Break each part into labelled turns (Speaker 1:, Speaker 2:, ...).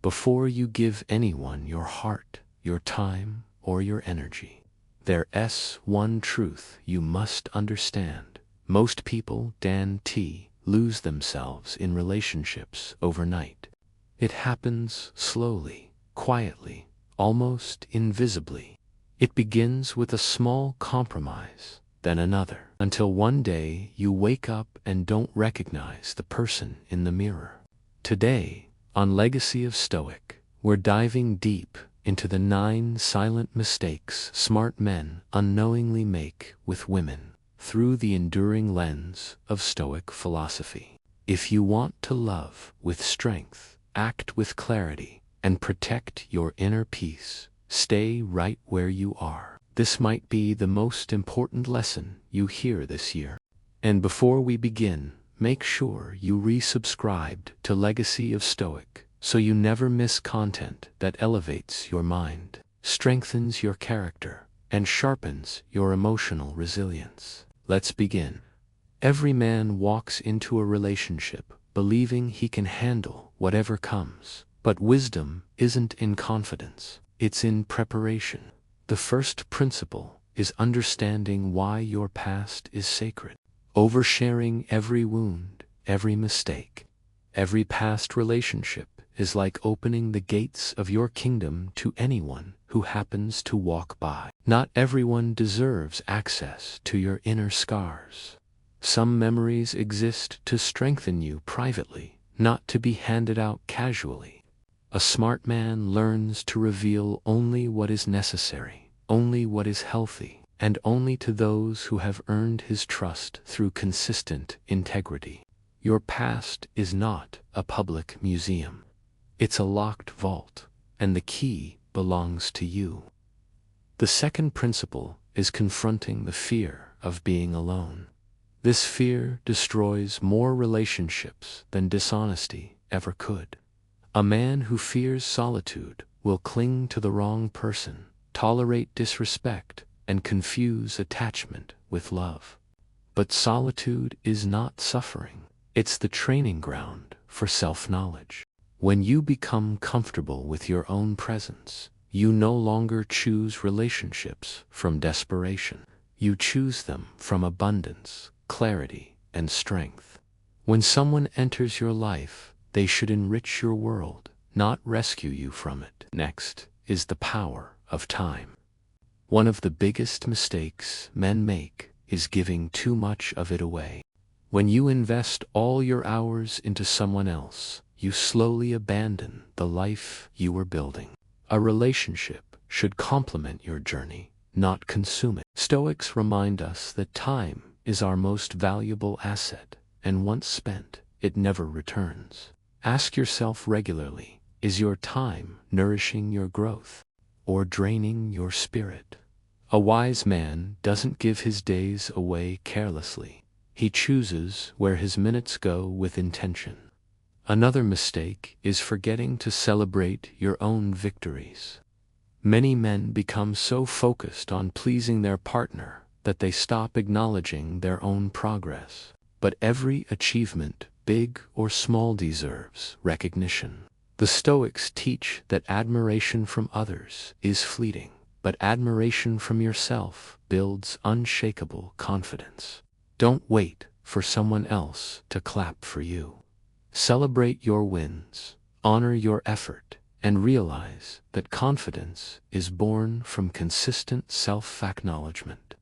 Speaker 1: before you give anyone your heart, your time, or your energy. There's one truth you must understand. Most people, lose themselves in relationships overnight. It happens slowly, quietly, almost invisibly. It begins with a small compromise, then another, until one day you wake up and don't recognize the person in the mirror. Today, on Legacy of Stoic, we're diving deep into the 9 silent mistakes smart men unknowingly make with women through the enduring lens of Stoic philosophy. If you want to love with strength, act with clarity, and protect your inner peace, stay right where you are. This might be the most important lesson you hear this year. And before we begin, make sure you resubscribed to Legacy of Stoic so you never miss content that elevates your mind, strengthens your character, and sharpens your emotional resilience. Let's begin. Every man walks into a relationship believing he can handle whatever comes. But wisdom isn't in confidence, it's in preparation. The first principle is understanding why your past is sacred. Oversharing every wound, every mistake, every past relationship is like opening the gates of your kingdom to anyone who happens to walk by. Not everyone deserves access to your inner scars. Some memories exist to strengthen you privately, not to be handed out casually. A smart man learns to reveal only what is necessary, only what is healthy, and only to those who have earned his trust through consistent integrity. Your past is not a public museum. It's a locked vault, and the key belongs to you. The second principle is confronting the fear of being alone. This fear destroys more relationships than dishonesty ever could. A man who fears solitude will cling to the wrong person, tolerate disrespect, and confuse attachment with love. But solitude is not suffering. It's the training ground for self-knowledge. When you become comfortable with your own presence, you no longer choose relationships from desperation. You choose them from abundance, clarity, and strength. When someone enters your life, they should enrich your world, not rescue you from it. Next is the power of time. One of the biggest mistakes men make is giving too much of it away. When you invest all your hours into someone else, you slowly abandon the life you were building. A relationship should complement your journey, not consume it. Stoics remind us that time is our most valuable asset, and once spent, it never returns. Ask yourself regularly, is your time nourishing your growth or draining your spirit? A wise man doesn't give his days away carelessly. He chooses where his minutes go with intention. Another mistake is forgetting to celebrate your own victories. Many men become so focused on pleasing their partner that they stop acknowledging their own progress. But every achievement, big or small, deserves recognition. The Stoics teach that admiration from others is fleeting, but admiration from yourself builds unshakable confidence. Don't wait for someone else to clap for you. Celebrate your wins, honor your effort, and realize that confidence is born from consistent self-acknowledgement.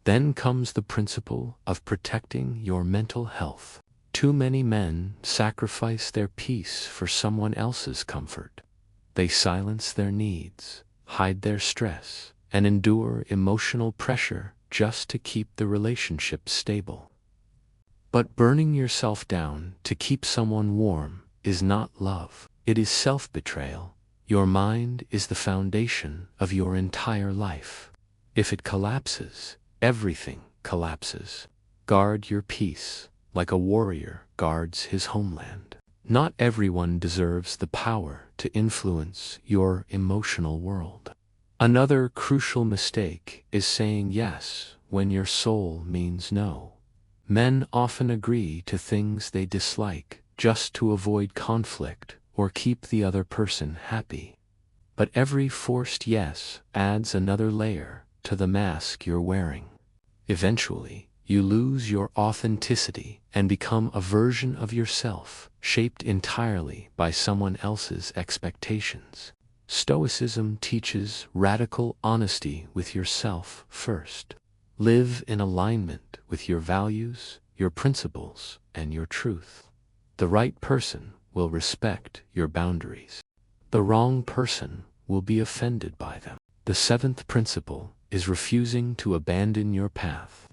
Speaker 1: Then comes the principle of protecting your mental health. Too many men sacrifice their peace for someone else's comfort. They silence their needs, hide their stress, and endure emotional pressure just to keep the relationship stable. But burning yourself down to keep someone warm is not love. It is self-betrayal. Your mind is the foundation of your entire life. If it collapses, everything collapses. Guard your peace, like a warrior guards his homeland. Not everyone deserves the power to influence your emotional world. Another crucial mistake is saying yes when your soul means no. Men often agree to things they dislike just to avoid conflict or keep the other person happy. But every forced yes adds another layer to the mask you're wearing. Eventually, you lose your authenticity and become a version of yourself shaped entirely by someone else's expectations. Stoicism teaches radical honesty with yourself first. Live in alignment with your values, your principles, and your truth. The right person will respect your boundaries. The wrong person will be offended by them. The seventh principle is refusing to abandon your path.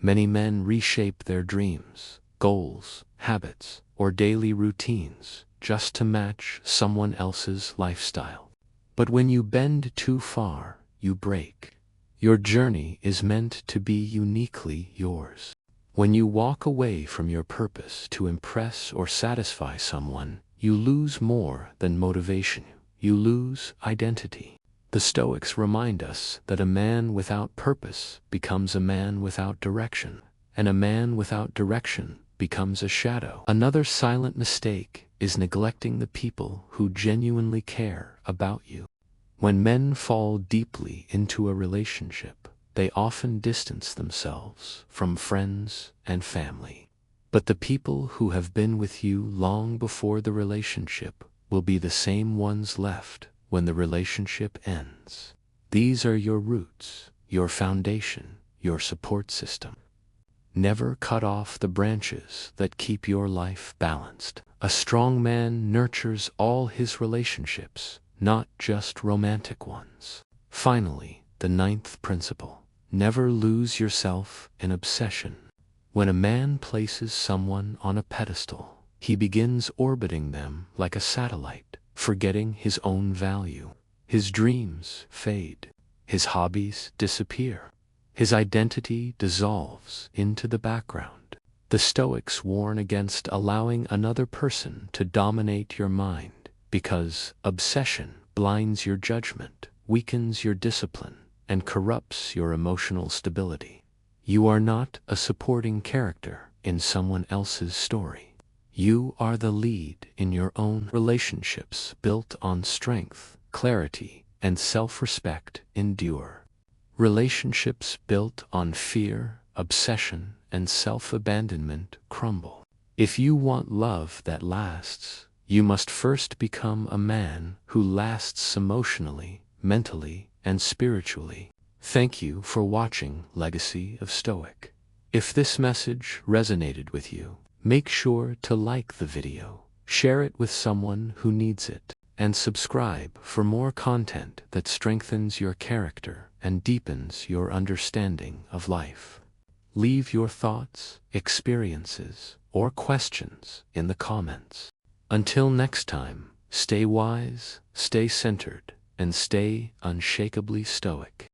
Speaker 1: Many men reshape their dreams, goals, habits, or daily routines just to match someone else's lifestyle. But when you bend too far, you break. Your journey is meant to be uniquely yours. When you walk away from your purpose to impress or satisfy someone, you lose more than motivation. You lose identity. The Stoics remind us that a man without purpose becomes a man without direction, and a man without direction becomes a shadow. Another silent mistake is neglecting the people who genuinely care about you. When men fall deeply into a relationship, they often distance themselves from friends and family. But the people who have been with you long before the relationship will be the same ones left when the relationship ends. These are your roots, your foundation, your support system. Never cut off the branches that keep your life balanced. A strong man nurtures all his relationships, not just romantic ones. Finally, the ninth principle: never lose yourself in obsession. When a man places someone on a pedestal, he begins orbiting them like a satellite, forgetting his own value. His dreams fade. His hobbies disappear. His identity dissolves into the background. The Stoics warn against allowing another person to dominate your mind, because obsession blinds your judgment, weakens your discipline, and corrupts your emotional stability. You are not a supporting character in someone else's story. You are the lead in your own. Relationships built on strength, clarity, and self-respect endure. Relationships built on fear, obsession, and self-abandonment crumble. If you want love that lasts, you must first become a man who lasts emotionally, mentally, and spiritually. Thank you for watching Legacy of Stoic. If this message resonated with you, make sure to like the video, share it with someone who needs it, and subscribe for more content that strengthens your character and deepens your understanding of life. Leave your thoughts, experiences, or questions in the comments. Until next time, stay wise, stay centered, and stay unshakably stoic.